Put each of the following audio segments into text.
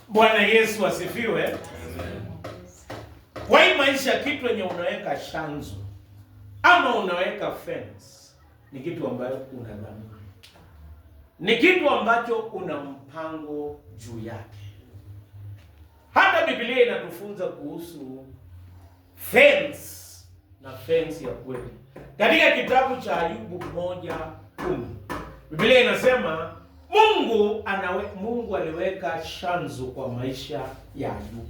Bwana Yesu asifiwe. Amen. Kwa hii maisha, kitu yenye unaweka shanzo ama unaweka fence ni kitu ambayo unadhamini, ni kitu ambacho una mpango juu yake. Hata Biblia inatufunza kuhusu fence na fence ya kweli. Katika kitabu cha Ayubu 1:10 Biblia inasema Mungu aliweka shanzo kwa maisha ya Ayubu.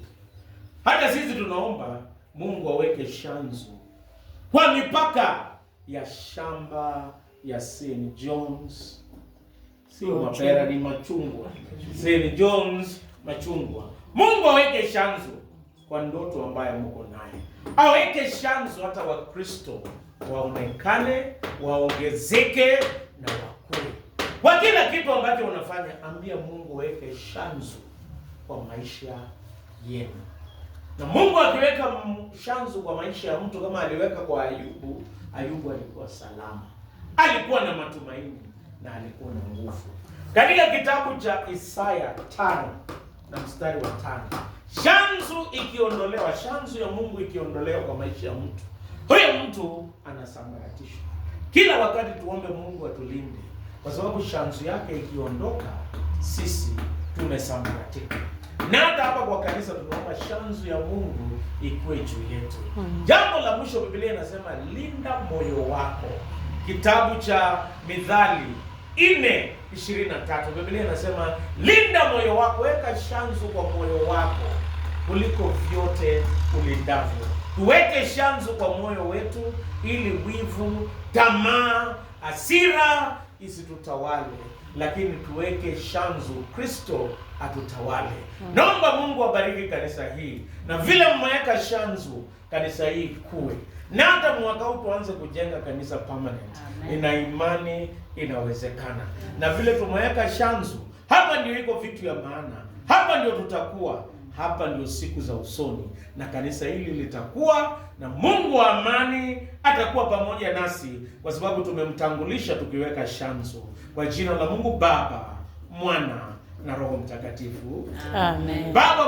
Hata sisi tunaomba Mungu aweke shanzo kwa mipaka ya shamba ya St. John's, sio mapera, ni machungwa. St. John's machungwa. Mungu aweke shanzo kwa ndoto ambayo mko naye. Aweke shanzo hata Wakristo waonekane, waongezeke na wakue. Kwa kila kitu ambacho unafanya, ambia Mungu aweke shanzo kwa maisha yenu. Na Mungu akiweka shanzo kwa maisha ya mtu kama aliweka kwa Ayubu, Ayubu alikuwa salama. Alikuwa na matumaini na alikuwa na nguvu. Katika kitabu cha Isaya 5:5, shanzo ikiondolewa, shanzo ya Mungu ikiondolewa kwa maisha ya mtu, huyo mtu anasambaratishwa. Kila wakati tuombe Mungu atulinde, kwa sababu shanzo yake ikiondoka, sisi tumesambaratika. Na hata hapa kwa kanisa tunaomba shanzo ya Mungu ikuwe juu yetu. Jambo la mwisho, Biblia inasema linda moyo wako. Kitabu cha Mithali 4:23 Biblia inasema linda moyo wako, weka shanzo kwa moyo wako kuliko vyote ulindavyo. Tuweke shanzo kwa moyo wetu ili wivu, tamaa, hasira isitutawale, lakini tuweke shanzo Kristo atutawale. Naomba Mungu abariki kanisa hii, na vile mmeweka shanzo kanisa hii kuwe, na hata mwaka huu tuanze kujenga kanisa permanent. Ina imani inawezekana. Na vile tumeweka shanzo, hapa ndio iko vitu ya maana. Hapa ndio tutakuwa, hapa ndio siku za usoni, na kanisa hili litakuwa, na Mungu wa amani atakuwa pamoja nasi, kwa sababu tumemtangulisha tukiweka shanzo. Kwa jina la Mungu Baba, Mwana na Roho Mtakatifu. Amen. Baba